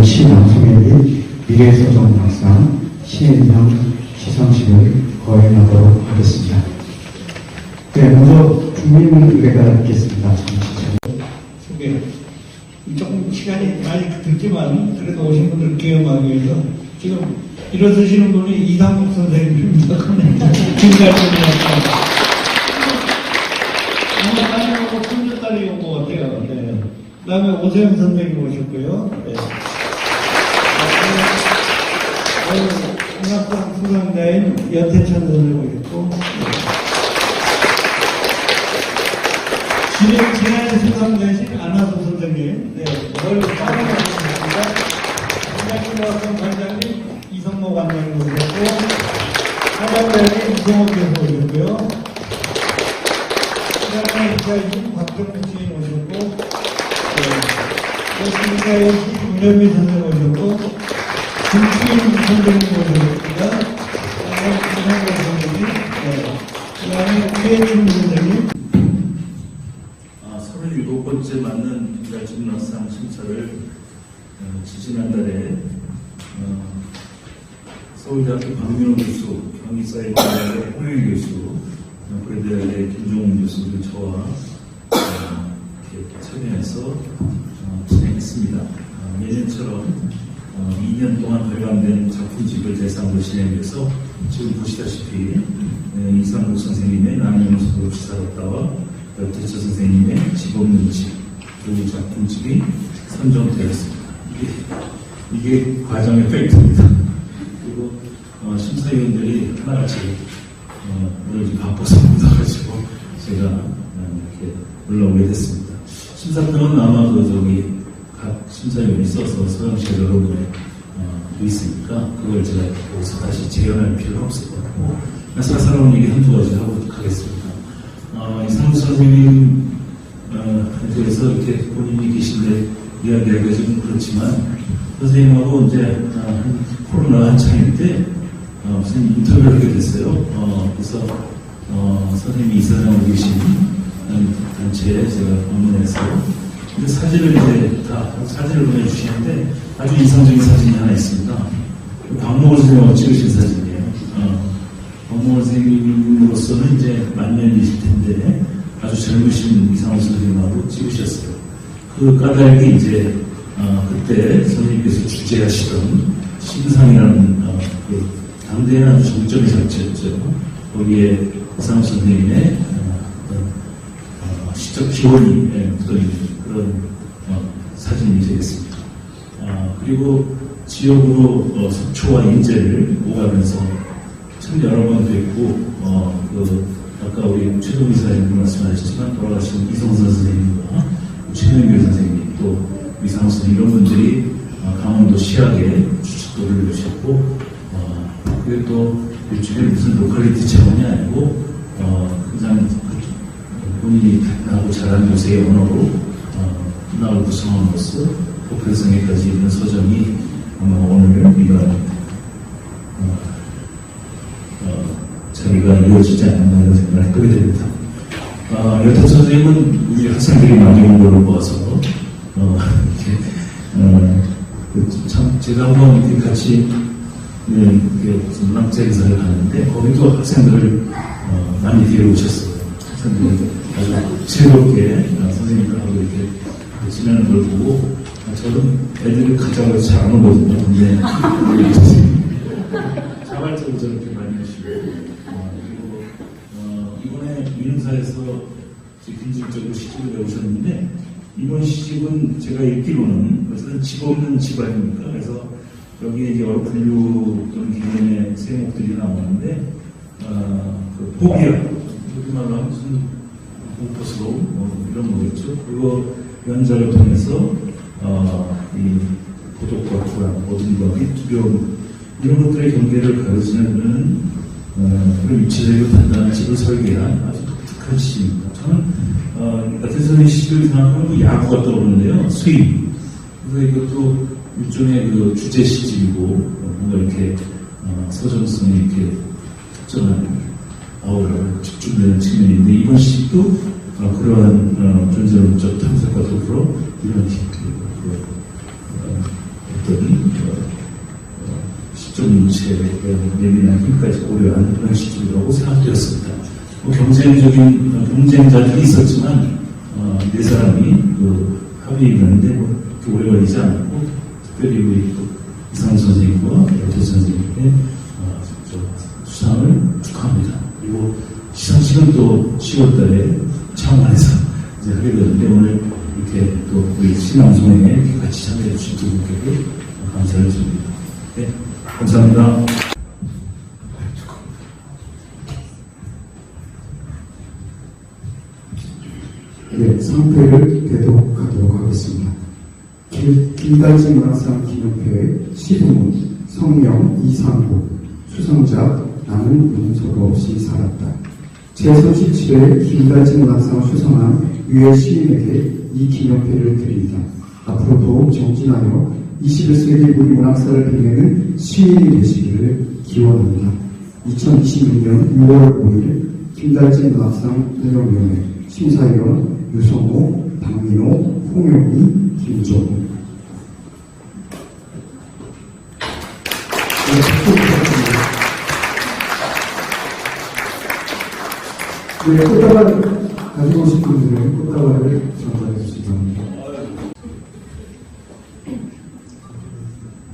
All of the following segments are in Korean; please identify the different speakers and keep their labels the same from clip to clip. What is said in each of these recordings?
Speaker 1: 2010 미래소정학상 시인형 시상식을 거행하도록 하겠습니다. 네, 먼저 국민의회가 있겠습니다.
Speaker 2: 소개. 조금 시간이 많이 들지만 그래도 오신 분들 기억하기 위해서 지금 일어서시는 분이 이상국 선생님입니다. 김달선이었습니다. 오늘 손주딸이 온 것 같아요. 네. 그 다음에 오세영 선생님 오셨고요. 네. 음악상 수상자인 연태찬 선생님 오셨고, 진행 수상자이신 안하수 선생님, 네, 오늘 사랑하셨습니다. 음악상 관장님 이성모 관장님 오셨고, 사장장님 이성호 교수 오셨고요. 시장님 기자이신 박정우 시인 오셨고, 기자이신 김현미 선생님 오셨고, 김수인 선생님 오셨습니다. 김상호 선생님, 그 다음에 최혜춘 선생님.
Speaker 3: 37번째 맞는 기자진문학상 심사를 지지난달에 서울대학교 박민호 교수, 경희사회대학의 홍영희 교수, 고려대학의 김종훈 교수를 저와 이렇게 참여해서 진행했습니다. 예전처럼 2년 동안 발간된 작품집을 대상으로 진행해서 지금 보시다시피 이상국 선생님의 나는 영수도 지사롭다와 여태철 선생님의 집 없는 집 두 작품집이 선정되었습니다. 이게 과정의 팩트입니다. 그리고 심사위원들이 하나같이 오늘 좀 바빠서 못와가지고 제가 이렇게 올라오게 됐습니다. 심사평은 아마 각 심사위원이 써서 서영실 여러분에 있으니까 그걸 제가 여기서 다시 재현할 필요는 없을 것 같고 사사로운 얘기 한두 가지 하고 가겠습니다. 이상국 선생님에 대해서 이렇게 본인이 계신데 이야기하기가 좀 그렇지만 선생님하고 이제 코로나 한창일 때 선생님 인터뷰를 하게 됐어요. 그래서 선생님이 이사장으로 계신 단체에 제가 방문해서 사진을 이제 다 사진을 보내주시는데 아주 인상적인 사진이 하나 있습니다. 박목월 선생님하고 찍으신 사진이에요. 박목월 선생님으로서는 이제 만년이실 텐데 아주 젊으신 이상호 선생님하고 찍으셨어요. 그 까닭이 이제 그때 선생님께서 주재하시던 신상이라는 그 당대에 아주 정점의 장치였죠. 거기에 이상호 선생님의 시적 기원이 그런 사진이 되겠습니다. 그리고 지역으로 속초와 인제를 오가면서 참 여러 번 뵙고 아까 우리 최동 이사님 말씀하셨지만 돌아가신 이성선 선생님과 최명규 선생님 또 이상호 선생님 이런 분들이 강원도 시학에 주축도를 내셨고 그게 또 일종의 무슨 로컬리티 차원이 아니고 그냥 본인이 나하고 잘하는 요새의 언어로 나를 구성함으로써 포편성에까지 있는 서정이 아마 오늘 이런 자리가 이루어지지 않나 이런 생각을 하게 됩니다. 여태 선생님은 우리 학생들이 많이 온 걸로 봐서 참 제가 한번 이렇게 같이 무슨 문학자 행사를 가는데 거기도 학생들을 많이 데려오셨어요. 학생들이 아주 즐겁게 선생님하고 이렇게 지내는 걸 보고 저는 애들이 가자고 잘 안 오거든요. 근데 자발적으로 저렇게 많이 하시고 그리고 이번에 민음사에서 빈집적으로 시집을 내오셨는데 이번 시집은 제가 읽기로는 그것은 집 없는 집 아닙니까? 그래서 여기에 이제 여러 분류 또는 개념의 세목들이 나오는데 그 포비아 우리말로 하면 무슨 공포스러움 이런 거겠죠. 그거 연자를 통해서 이 고독과 불안, 어둠과 및 두려움 이런 것들의 경계를 가르치는 그런 위치적이고 단단한 집을 설계한 아주 독특한 시입니다. 저는 여태선의 시를 생각하면 야구가 떠오르는데요. 수입. 그래서 이것도 일종의 그 주제 시집이고 뭔가 이렇게 서정성이 이렇게 특정한 아우라를 집중되는 측면인데 이번 시집도 그러한 존재론적 탐색과 더불어 이런 어떤 시점체에 대한 예민한 힘까지 고려한 그런 시점이라고 생각되었습니다. 경쟁적인 경쟁자들이 있었지만 네 사람이 그 합의했는데 그렇게 오래 걸리지 않았고 특별히 우리 이상훈 선생님과 여태 선생님의 수상을 축하합니다. 그리고 시상식은 또 10월달에 창원에서 이제 하게 되는데 오늘 이렇게 또 우리 신앙송에 같이 참여해 주신 두 분께 감사를 드립니다. 네, 감사합니다.
Speaker 1: 네, 상패를 대독하도록 하겠습니다. 김달진 문학상 기념회의 시부문 성명 이상국 수상자 나는 용서가 없이 살았다. 제37회 김달진 문학상을 수상한 유해 시인에게 이 기념회를 드립니다. 앞으로 더욱 정진하여 21세기 우리 문학사를 빛내는 시인이 되시기를 기원합니다. 2026년 6월 5일 김달진 문학상 운영위원회 심사위원 유성호, 박민호, 홍영희, 김종우. 네, 박수 부탁드립니다. 네, 꽃다발 가지고 오신 분들은 꽃다발을 전달해 주시기 바랍니다.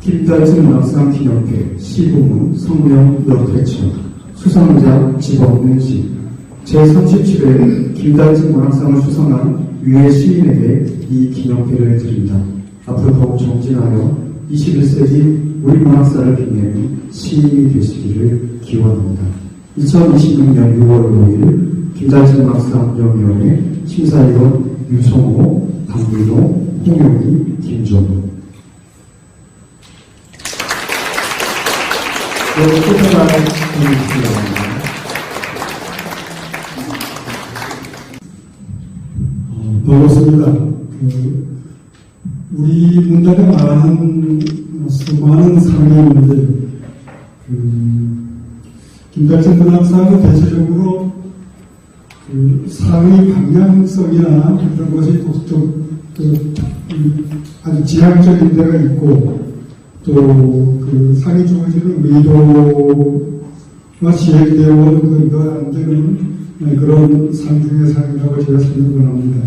Speaker 1: 김달진 문학상 기념회 시부문 성명 역대처 수상자 직업는 시 제37회 김달진 문학상을 수상한 유해 시인에게 이 기념회를 드립니다. 앞으로 더욱 정진하여 21세기 우리 문학사를 빛내는 시인이 되시기를 기원합니다. 2026년 6월 5일 김달진 문학상 영위원회 심사위원 유성호, 박민호, 홍영희, 김종우. 여러분 꽃다발 드리겠습니다.
Speaker 4: 반갑습니다. 우리 문단에 많은 수많은 상이 있는데 김달진 문학상은 대체적으로 상의 방향성이나 그런 것이 아주 지향적인 데가 있고 또 그 상이 주어지는 의도가 시행되어 온 그거 안 되는 그런 상 중의 상이라고 제가 생각을 합니다.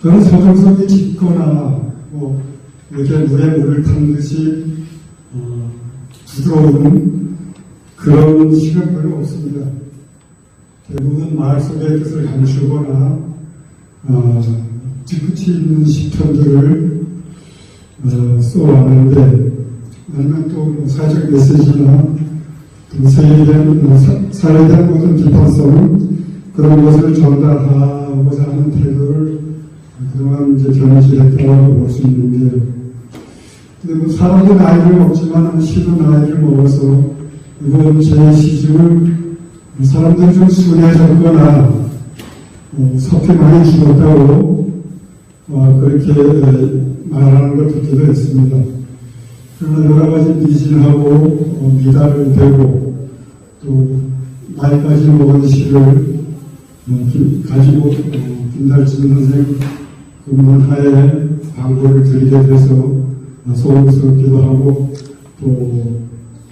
Speaker 4: 저는 서정성이 짙거나 이렇게 물에 탄 듯이 부드러운 그런 시가 별로 없습니다. 대부분 말 속의 뜻을 감추거나 뒤끝이 있는 시편들을 써왔는데 아니면 또 사회적 메시지나 사회에 대한 모든 비판성 그런 것을 전달하고자 하는 태도를 그동안 이제 견지했다고 볼 수 있는데요. 근데 사람도 나이를 먹지만 시도 나이를 먹어서 이번 제 시집을 사람들이 좀 순해졌거나 섭이 많이 죽었다고 그렇게 말하는 걸 듣기도 했습니다. 그러나 여러 가지 미진하고 미달을 대고 또 나이까지 먹은 시를 가지고 김달진 선생 그 문화에 광고를 드리게 돼서 소름스럽기도 하고 또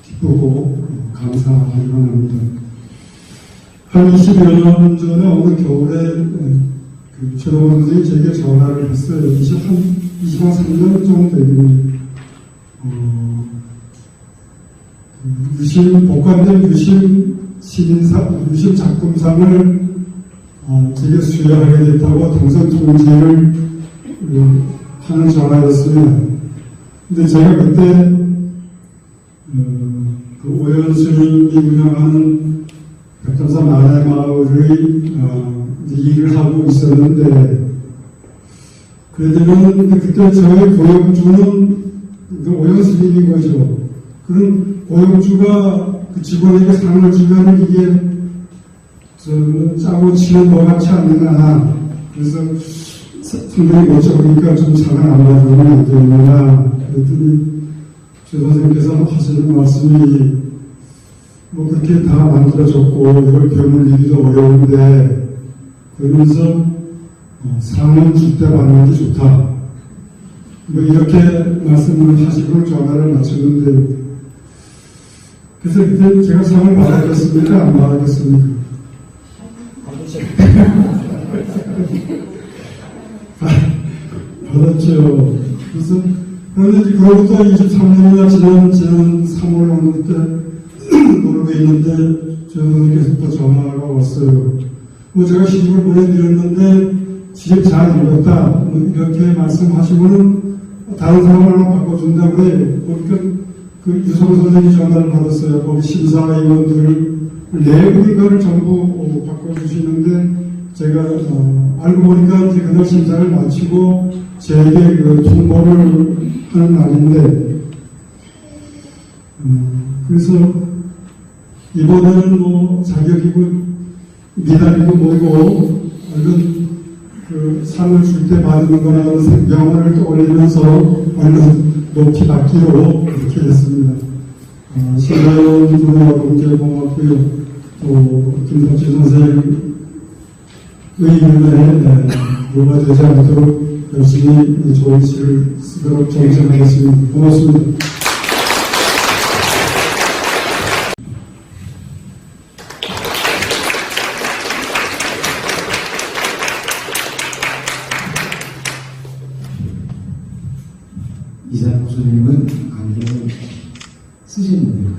Speaker 4: 기쁘고 감사하기만 합니다. 한 20여 년 전에 어느 겨울에 최동원 선생님이 제게 전화를 했어요. 23년 정도 되겠네요. 유심, 복관된 유심 유심 작품상을 제게 수여하게 됐다고 당선 통지를 하는 전화였습니다. 근데 제가 그때 그 오연수님이 운영하는 백담산 아래마을의 일을 하고 있었는데 그러면 그때 저의 고용주는 그 오연수님인 거죠. 그럼 고용주가 그 직원에게 상을 주면 이게 짜고 치는 것 같지 않느냐. 그래서 상당히 여쭤보니까 좀 상을 안 받으면 안 되느냐. 그랬더니 최 선생님께서 하시는 말씀이 그렇게 다 만들어졌고 이걸 되물리기도 어려운데 그러면서 상은 줄 때 받는 게 좋다. 뭐 이렇게 말씀을 하시고 전화를 마쳤는데, 그래서 그때 제가 상을 받았겠습니까? 안 받았겠습니까? 받았죠. 그래서, 그런데 이제 그로부터 23년이나 지난 3월 어느 때 놀고 있는데, 저 선생님께서 또 전화가 왔어요. 뭐 제가 시집을 보내드렸는데, 시집 잘 읽었다. 뭐 이렇게 말씀하시고는 다른 사람을 하나 바꿔준다고 그래요. 그러니까 그 유성 선생님이 전화를 받았어요. 거기 심사위원들 내부 이거를 전부 바꿔주시는데, 제가 알고 보니까 이제 그날 심사를 마치고 제게 그 통보를 하는 날인데, 그래서 이번에는 뭐 자격이고 미달이고 뭐고 이런 그 상을 줄 때 받는 거나 명언을 떠올리면서 얼른 높이 받기로 이렇게 했습니다. 신라연 여러분께 고맙고요. 또 김덕지 선생님 의견에 뭐가 되지 않도록 열심히 좋은 시를 쓰도록 정정하겠습니다. 고맙습니다.
Speaker 1: 이상국 선생님은 안경을 쓰시는데요.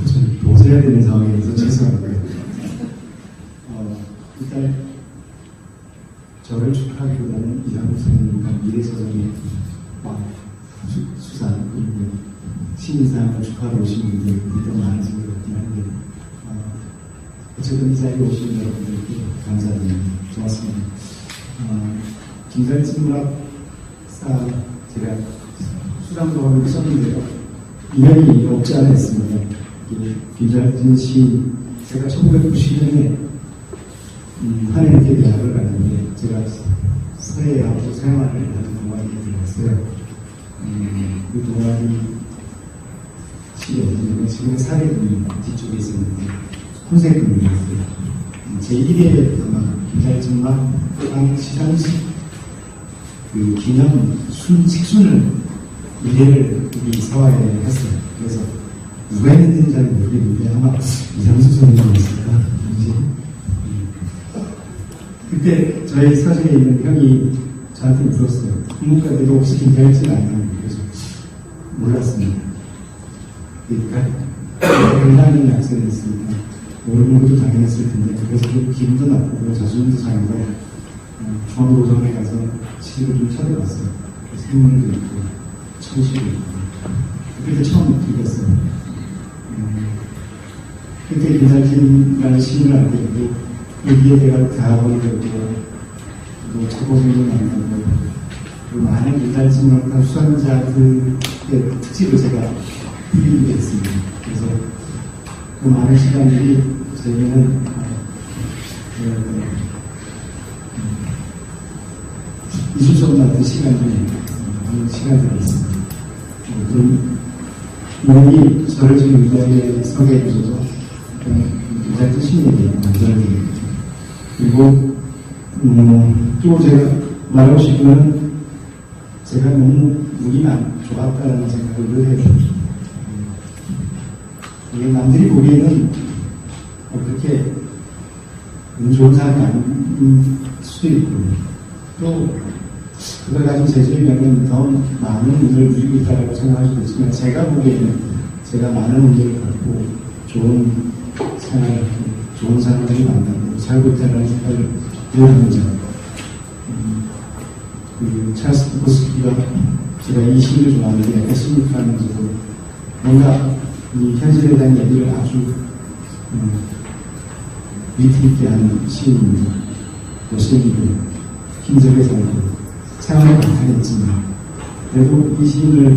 Speaker 1: 저는 도서해야 되는 상황이라서 죄송하고요. 일단 저를 축하하기보다는 이상국 선생님과 미래서점의 수상, 신인상을 축하하러 오신 분들이 더 많으신 것 같긴 한데, 어쨌든 이 자리에 오신 여러분들께 감사드립니다. 좋았습니다. 김달진 문학사 제가 수상도 하고 있었는데요. 인연이 없지 않아 있습니다. 김달진 시, 제가 1990년에 한해인께 대학을 갔는데, 제가 서해하고 생활을 하는 동아리에 들어갔어요. 그 동아리 시에 지금 사례분이 뒤쪽에 있었는데, 혼세금이었어요. 제1회 아마 김달진 문학 시상식 그 기념 식순을 1회를 우리 사화에 했어요. 그래서 누가 했는지 잘 모르겠는데 아마 이상수 선생님이었을까? 그때 저희 사진에 있는 형이 저한테 물었어요. 국문과대도 혹시 김달진 아니냐고. 그래서 몰랐습니다. 그러니까 굉장히 약속했으니까 모르는 것도 당연했을 텐데, 그래서 기분도 나쁘고 자존심도 상하고 중앙도서관에 가서 시집을 좀 찾아봤어요. 생문도 있고 청시도 있고. 그때 처음 읽었어요. 그때 김달진이라는 시인을 알게 되고, 여기에 내가 대학원을 가고 또 자고생도 만나고, 그리고 많은 김달진과 수상자들의 특집을 제가 풀리게 됐습니다. 그래서 그 많은 시간들이 저에게는 잊을 같은 시간들이 있습니다. 그럼 이분이 저를 지금 이 자리에 서게 해주셔서 굉장히 뜻입니다. 감사드립니다. 그리고 또 제가 말하고 싶은 건, 제가 너무 운이만 좋았다는 생각을 늘 해요. 남들이 보기에는 그렇게 운 좋은 사람이 아닌 수도 있고, 또 그걸 가진 재주이면 더 많은 운을 누리고 있다고 생각할 수도 있지만, 제가 보기에는 제가 많은 운을 갖고 좋은 생활을, 좋은 사람들이 만나고 살고 있다는 생각을 늘 합니다. 찰스 부코스키가, 제가 이 시를 좋아하는데 에스미카 하면서도 뭔가 이 현실에 대한 얘기를 아주 위트 있게 하는 시인입니다. 시인이고 힘들게 살고 생활에 감탄했지만, 그래도 이 시인을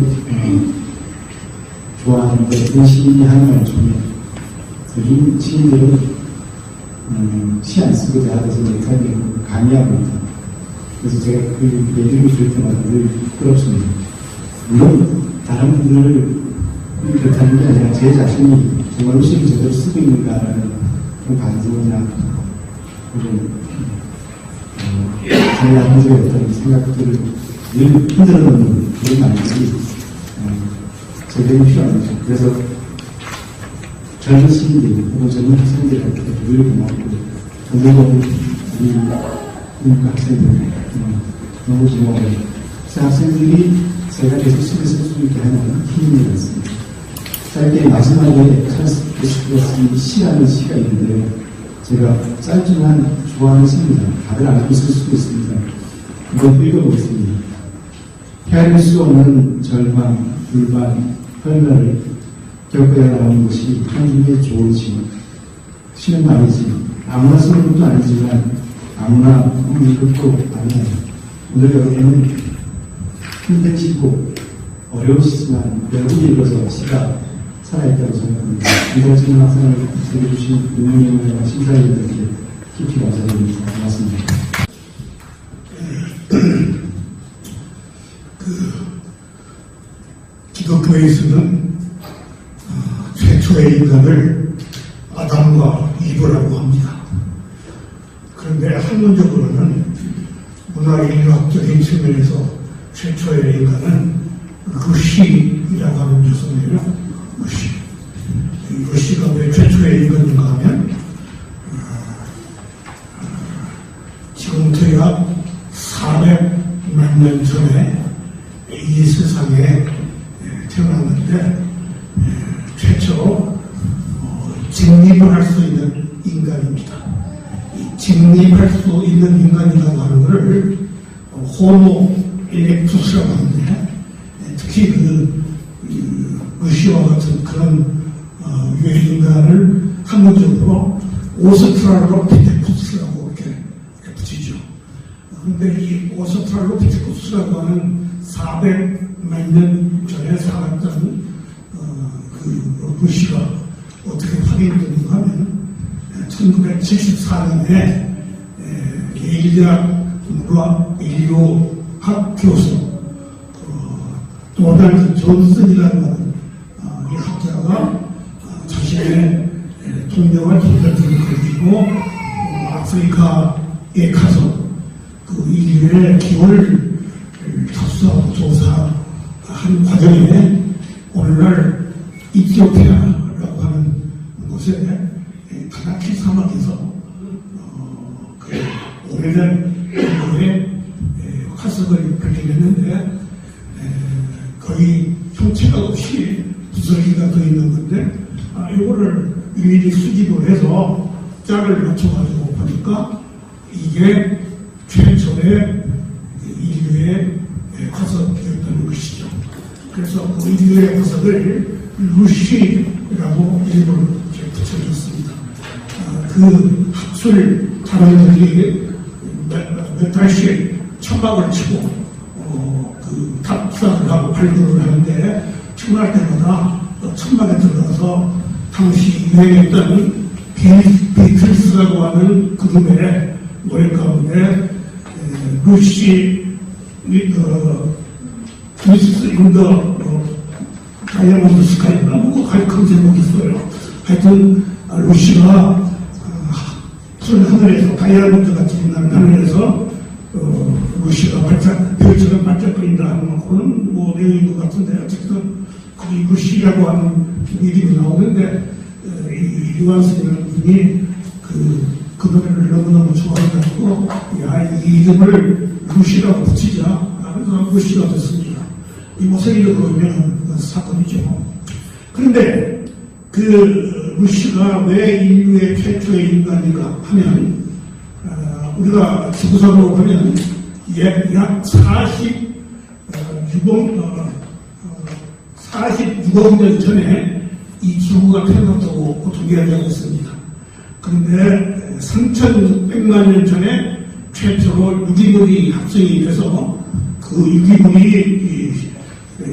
Speaker 1: 좋아하는데, 그 시인이 하는 말 중에 이 시인들은 시 안 쓰고 대학에서 넥타이를 강의하고 있다. 그래서 제가 그 얘기를 들을 때마다 늘 부끄럽습니다. 물론 다른 분들을 그렇다는 게 아니라 제 자신이 정말로 시를 제대로 쓰고 있는가라는 그런 반성이나 그런 제가 한 적이 없다는 생각들을 늘 흔들어 놓는 그런 말들이 제대로 필요한 거죠. 그래서 젊은 시민들 혹은 젊은 학생들한테 늘 고맙고 전문적으로 우리 국가 학생들 너무 고마워요. 그 학생들이 제가 계속 속에 설 수 있게 하는 힘이 되었습니다. 짧게 마지막에 이 시라는 시가 있는데요. 제가 짧지만 좋아하는 시입니다. 다들 알고 있을 수도 있습니다. 한번 읽어보겠습니다. 헤아릴 수 없는 절망, 불만, 혈멸을 겪어야 나오는 것이 한중의 좋은 시. 시는 말이지 아무나 쓰는 것도 아니지만 아무나 읽는 것도 아니에요. 오늘 여러분은 힘든 시고 어려우시지만 여러분이 읽어서 시가 살아있다고 생각합니다. 이달진 학생을 드려주신 윤영영과 심사위원들께 깊이 감사드립니다. 고맙습니다.
Speaker 5: 기독교에서는 최초의 인간을 아담과 이브라고 합니다. 그런데 학문적으로는 문화인류학적인 측면에서 최초의 인간은 루시라고 하는 조선이에요. 루시가 왜 최초의 인간인가 하면 지금부터 약 400만 년 전에 이 세상에 태어났는데 최초 직립을 할 수 있는 인간입니다. 직립할 수 있는 인간이라고 하는 것을 호모 일렉투스라고 하는데 특히 루시와 같은 그런 유해 인간을 학문적으로 오스트랄로피테쿠스라고 이렇게 붙이죠. 그런데 이 오스트랄로피테쿠스라고 하는 400만 년 전에 살았던 그 루시가 어떻게 확인되는가 하면 1974년에 예일대학 인류학 교수 도널드 존슨이라는 이 학자가 자신의 동료와 동료들을 그리고 아프리카에 가서 그 인류의 기원을 tab수하고 조사한 과정에 오늘날 이티오피아라고 하는 곳에 다나키 사막에서 그 오래된 인류의 화석을 발견했는데 거의 형체가 없이 부서기가 더 있는 건데 이거를 일일이 수집을 해서 짝을 맞춰가지고 보니까 이게 최초의 인류의 화석이었다는 것이죠. 그래서 그 인류의 화석을 루시라고 이름을 붙여줬습니다. 그 학술 단원들이 몇 달씩 천막을 치고 그 탑사를 하고 발굴을 하는데 출근할 때마다 천막에 들어가서 당시 유행했던 비틀스라고 하는 그룹의 노래 가운데 루시 미스 인더 다이아몬드 스카이인가 뭐 큰 제목이 있어요. 하여튼 루시가 푸른 하늘에서 다이아몬드 같이 빛나는 하늘에서 루시가 별처럼 반짝거린다 하는 그런 뭐 내용인 것 같은데 어쨌든 거기 루시라고 하는 이름이 나오는데 유한스라는 분이 그 노래를 너무너무 좋아해가지고 이 이름을 루시라고 붙이자 그래서 루시가 됐습니다. 이 모세기적으로 유명한 사건이죠. 그런데 그 루시가 왜 인류의 최초의 인간인가 하면 우리가 지구상으로 보면 약 46억 년 전에 이 지구가 태어났다고 보통 이야기하고 있습니다. 그런데 3,600만 년 전에 최초로 유기물이 합성이 돼서 그 유기물이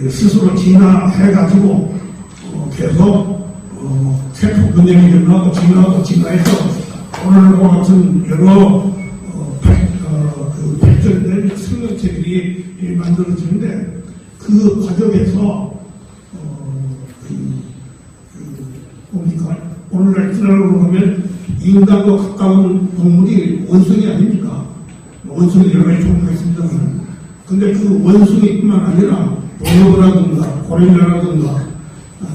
Speaker 5: 스스로 진화해가지고 계속 세포 분열이 일어나고 진화해서 오늘과 같은 여러 발전된 생명체들이 만들어지는데 그 과정에서 뭡니까? 오늘날 지나고 보면 인간과 가까운 동물이 원숭이 아닙니까? 원숭이 여러 가지 종류가 있습니다만 그 근데 그 원숭이뿐만 아니라 보노보라든가 고릴라라든가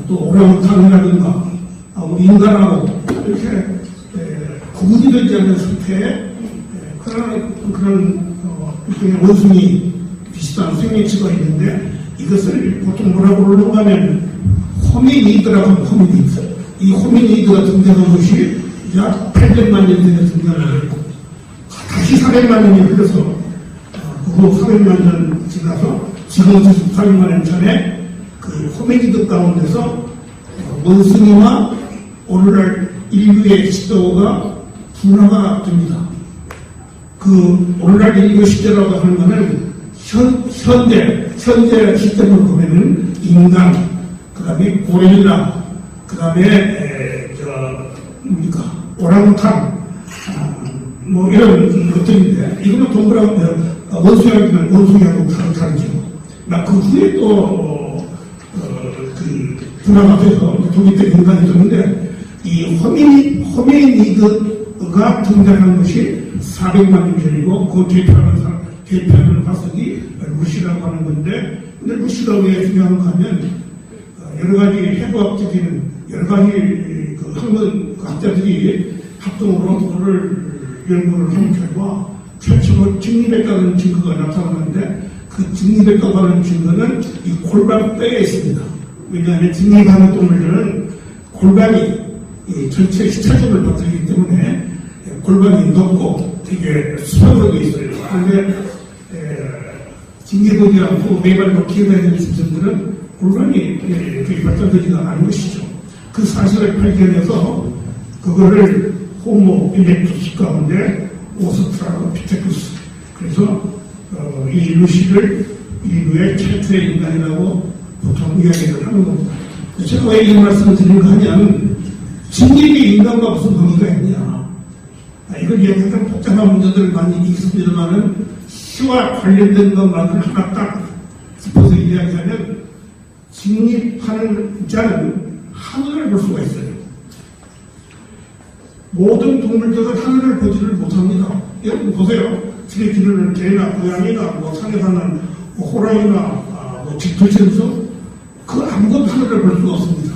Speaker 5: 또 오랑우탄이라든가 우리 인간하고 이렇게 구분이 되지 않는 상태에 그런 일종의 원숭이 비슷한 생명체가 있는데 이것을 보통 뭐라고 부르는가 하면 호미니드라고 하는 호미니드. 이 호미니드가 등장한 것이 약 800만 년 전에 등장을 했고 다시 400만 년이 흘러서 그 후 400만 년 지나서 지금부터 400만 년 전에 그 호미니드 가운데서 원숭이와 오늘날 인류의 지도가 분화가 됩니다. 그 오늘날 인류 시대라고 하는 것은 현재 시점을 보면은 인간, 그 다음에 고릴라, 그 다음에 오랑우탄, 뭐 이런 것들인데 이거는 동그라미 원숭이하고 다르죠. 그 후에 또 그 분화가 돼서 독립된 인간이 되는데 이 호미니드가 등장한 것이 400만 년 전이고 그 대표하는 화석이 루시라고 하는 건데 근데 루시가 왜 중요한가 하면 여러 가지 해부학적인 여러 가지 그 학문학자들이 합동으로 그거를 연구를 한 결과 최초로 직립했다는 증거가 나타났는데 그 직립했다고 하는 증거는 이 골반뼈에 있습니다. 왜냐하면 직립하는 동물들은 골반이 전체 시차적을 받기 때문에 골반이 높고 되게 수평으로 되어 있어요. 그런데 직립하지 않고 매발로 기어다니는 짐승들은 골반이 그렇게 발달되지가 않은 것이죠. 그 사실을 발견해서 그거를 호모 일렉투스 가운데 오스트랄로피테쿠스 그래서 이 루시를 인류의 최초의 인간이라고 보통 이야기를 하는 겁니다. 제가 왜 이 말씀을 드리는가 하면 직립이 인간과 무슨 관계가 있냐 이걸 이야기하면 복잡한 문제들 많이 있습니다만은 시와 관련된 것만을 하나 딱 짚어서 이야기하면 직립하는 자는 하늘을 볼 수가 있어요. 모든 동물들은 하늘을 보지를 못합니다. 여러분 보세요. 집에 기르는 개나 고양이나 뭐 산에 사는 호랑이나 짙어진수 그 아무것도 하늘을 볼 수가 없습니다.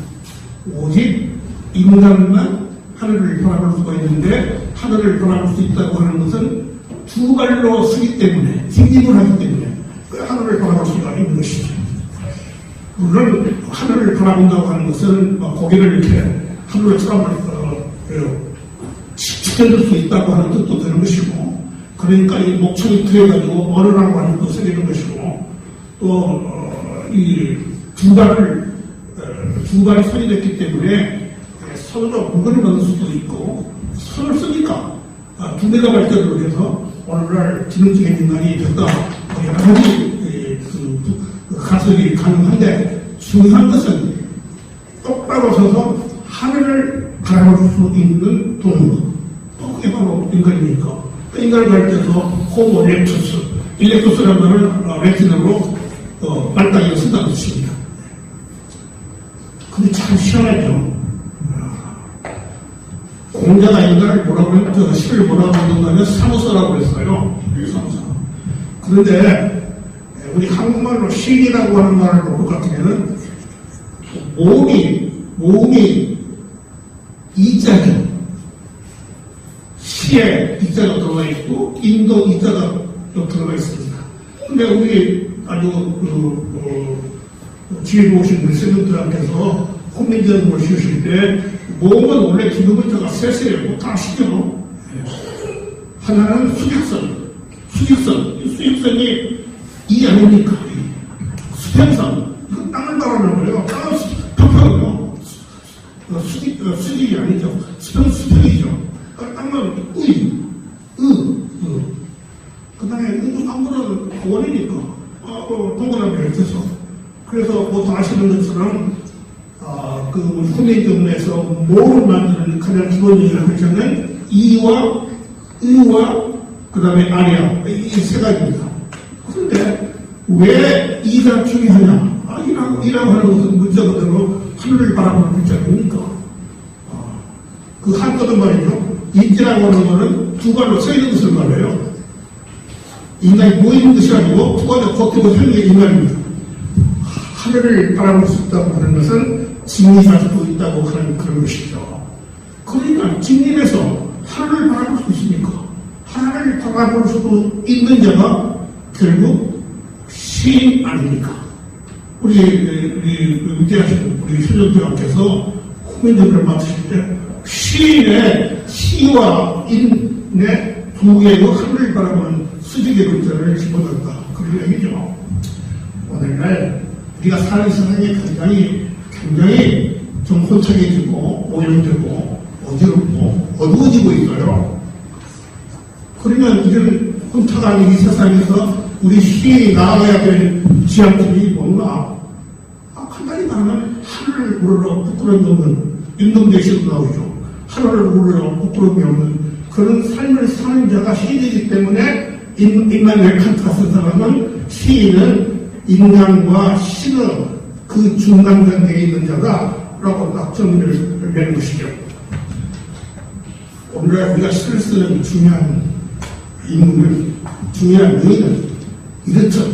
Speaker 5: 오직 인간만 하늘을 바라볼 수가 있는데 하늘을 바라볼 수 있다고 하는 것은 두 발로 서기 때문에 직립을 하기 때문에 그 하늘을 바라볼 수가 있는 것이죠. 물론 하늘을 바라본다고 하는 것은 고개를 이렇게 하늘을 쳐다보면서 지켜줄 수 있다고 하는 뜻도 되는 것이고 그러니까 이 목청이 트여가지고 어른하고 하는 것도 생기는 것이고 또 이 두 발이 손이 됐기 때문에 손으로 물건을 만들 수도 있고 손을 쓰니까 두뇌가 발달을 해서 오늘날 지능적인 인간이 됐다 여러 가지 가설이 가능한데 중요한 것은 똑바로 서서 하늘을 바라볼 수 있는 동물 그게 바로 인간이니까 인간을 가르쳐서 호모 일렉투스라는 말을 레틴어로 말다기를 쓴다는 뜻입니다. 근데 참 희한하죠. 공자가 인간을 뭐라고 했죠? 시를 뭐라고 했는가면 사무소라고 했어요. 사무소. 그런데 우리 한국말로 시이라고 하는 말을 놓고 같으면은 모음이 이자죠. 시에 이자가 들어가 있고 인도 이자가 또 들어가 있습니다. 근데 우리 아주 지혜로우신 우리 스님들한테서 혼민전을 씌우실 때 모음은 원래 기본 글자가 셋이에요. 다 시죠. 하나는 수직선이 이 아닙니까? 수평선. 이거 땅을 바라는 거예요. 땅은 평평해요. 수직이 아니죠. 수평이죠. 땅은 그 다음에 아무런 원이니까 동그라미 이렇게 해서 그래서 보통 아시는 것처럼 그 후메이점에서 모를 만드는 가장 기본적인 글자는 이와 의와 그 다음에 아리아 이 세 가지입니다. 그런데 왜 이가 중요하냐? 이라고 하는 것은 문자 그대로 하늘을 바라보는 글자니까 그 한자도 말이죠. 인지라고 하는 것은 두 발로 서 있는 것을 말해요. 인간이 모이는 것이 아니고 두 번째 겉으로 하는 게 인간입니다. 하늘을 바라볼 수 있다고 하는 것은 진리가 수 있다고 하는 그런 것이죠. 그러니까 진리에서 하늘을 바라볼 수 있습니까? 하늘을 바라볼 수 있는 자가 결국 시인 아닙니까? 우리 위대하신 우리 현정대왕께서 국민들을 맡으실 때 시인의 시와 인의 두 개의 하늘을 바라보는 수직의 글자를 집어넣었다. 그런 얘기죠. 오늘날 우리가 사는 세상이 굉장히 좀 혼탁해지고 오염되고 어지럽고 어두워지고 있어요. 그러면 이런 혼탁한 이 세상에서 우리 시인이 나아가야 될 지향점이 뭔가? 간단히 말하면 하늘을 우러러 부끄러움이 없는 인동대시로 나오죠. 하늘을 우러러 부끄러움이 없는 그런 삶을 사는 자가 시인이기 때문에 인간의 칸트가 쓴 사람은 시인은 인간과 신의 그 중간 단계에 있는 자다라고 딱 정의를 내는 것이죠. 오늘 우리가 시를 쓰는 중요한 인물은, 중요한 의의는 이렇죠.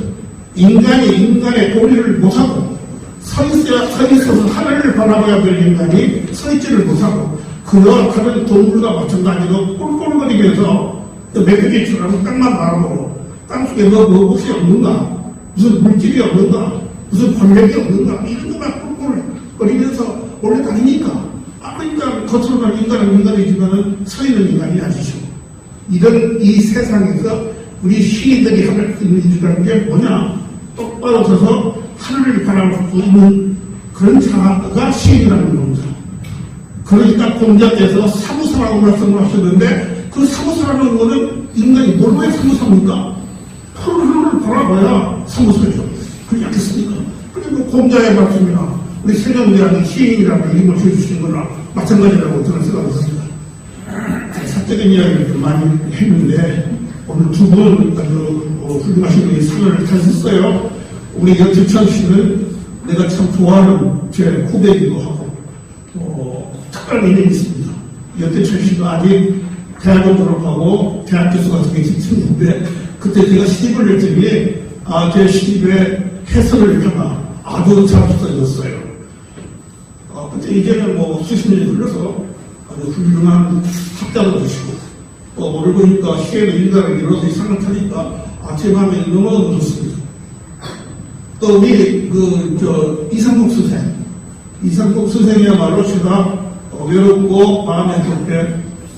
Speaker 5: 인간이 인간의 도리를 못하고 서 있어서 하늘을 바라봐야 될 인간이 서 있지를 못하고 그와 다른 동물과 마찬가지로 꼴꼴거리면서 메뚜기처럼 땅만 바라보고 땅속에 무엇이 없는가, 무슨 물질이 없는가, 무슨 권력이 없는가 이런 것만 꼴꼴거리면서 올라다니니까 그러니까 겉으로는 인간은 인간이지만 서 있는 인간이 아니죠. 이런 이 세상에서 우리 시인들이 할 수 있는 일이라는 게 뭐냐? 똑바로 서서 하늘을 바라볼 수 있는 그런 자가 시인이라는 겁니다. 그러니까 공자께서 사무사라고 말씀을 하셨는데 그 사무사라는 거는 인간이 뭘로 해 사무사입니까? 하늘을 바라봐야 사무사죠. 그렇지 않겠습니까? 그리고 공자의 말씀이나 우리 세종대왕이 시인이라는 이름을 지어주신 거나 마찬가지라고 저는 생각했습니다. 사적인 이야기를 좀 많이 했는데 오늘 두 분 훌륭하신 분이 상을 타셨어요. 우리 여태천 씨는 내가 참 좋아하는 제 후배이기도 하고 특별한 인연이 있습니다. 여태천 씨도 아직 대학을 졸업하고 대학 교수가 되게 지쳤는데 그때 제가 시집을 냈더니 제 시집의 해설을 하나 아주 잘 써줬어요. 그때 이제는 뭐 수십 년이 흘러서 아주 훌륭한 학자도 되시고 또 오늘 보니까 시에는 일가를 이뤄서 이 상을 타니까 제 마음에 너무너무 좋습니다. 또 우리 이상국 선생이야말로 제가 외롭고 마음에 들 때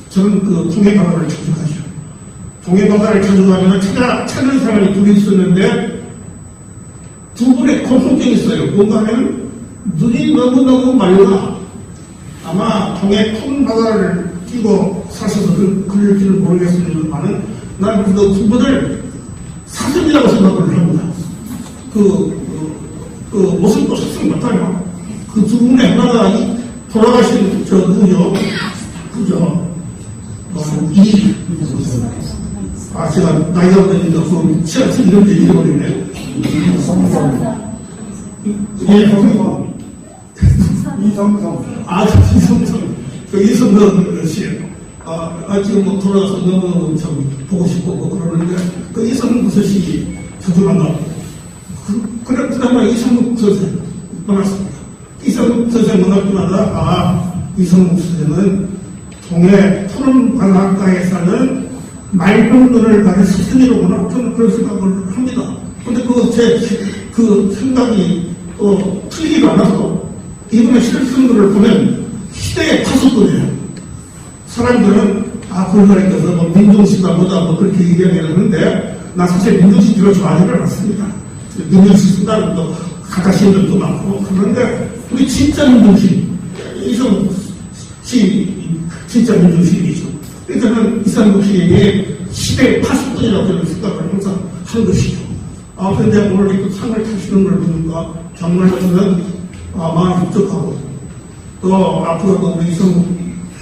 Speaker 5: 저는 그 동해바다를 찾아가죠. 동해바다를 찾아가면 찾는 사람이 둘이 있었는데 두 분의 공통점이 있어요. 뭔가 하면 눈이 너무너무 맑아. 아마 동해 큰 바다를 끼고 사셔서 그럴지는 모르겠습니다만은 난 그 두 분을 사슴이라고 생각을 합니다. 모습도 사슴 같아요. 그 두 분의 하나가 돌아가신 누구죠? 그죠? 제가 나이가 되니까 그 치아치 이런 데 잃어버리네. 이성성. 이성성 씨예요. 지금 뭐 돌아가서 너무 참 보고 싶고 뭐 그러는데 그 이성국 선생이 자주 만나고 그나마 이성국 선생 만났습니다. 이성국 선생 만날 때마다 이성국 선생은 동해 푸른 바닷가에 사는 맑은 눈을 가진 스승이로구나 저는 그런 생각을 합니다. 근데 그 생각이 틀리지가 않아서 이분의 시를 쓴 글을 보면 시대의 파수꾼이에요. 사람들은 그런 사람께서 뭐 민중시다 뭐다 뭐 그렇게 얘기하는데 나 사실 민중시 별로 좋아하지는 않습니다. 민중시 쓴다는 것도 가까시는 것도 많고 그런데 우리 진짜 민중시 이성시 진짜 민중시이죠. 저는 이상국 시인이 시대의 파수꾼이라고 저는 생각을 항상 하는 것이죠. 그런데 오늘 이 상을 타시는 걸 보니까 정말 저는 마음이 흡족하고 또 앞으로도 우리 이성국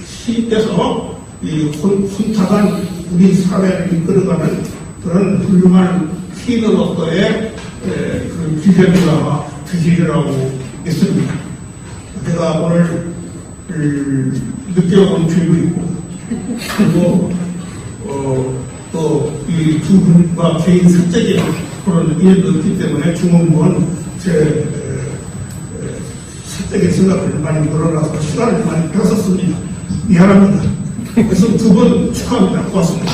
Speaker 5: 시인께서 이 혼탁한 우리 사회를 이끌어가는 그런 훌륭한 시인으로서의 그런 기대가 되시리라고 믿습니다. 제가 오늘 느껴본 교육이 있고 그리고 또 이 두 분과 개인 사적인 그런 인연도 있기 때문에 중원부는 제 사적인 생각을 많이 늘어나서 시간을 많이 뺏었습니다. 미안합니다. 그래서 두 분 축하합니다. 고맙습니다.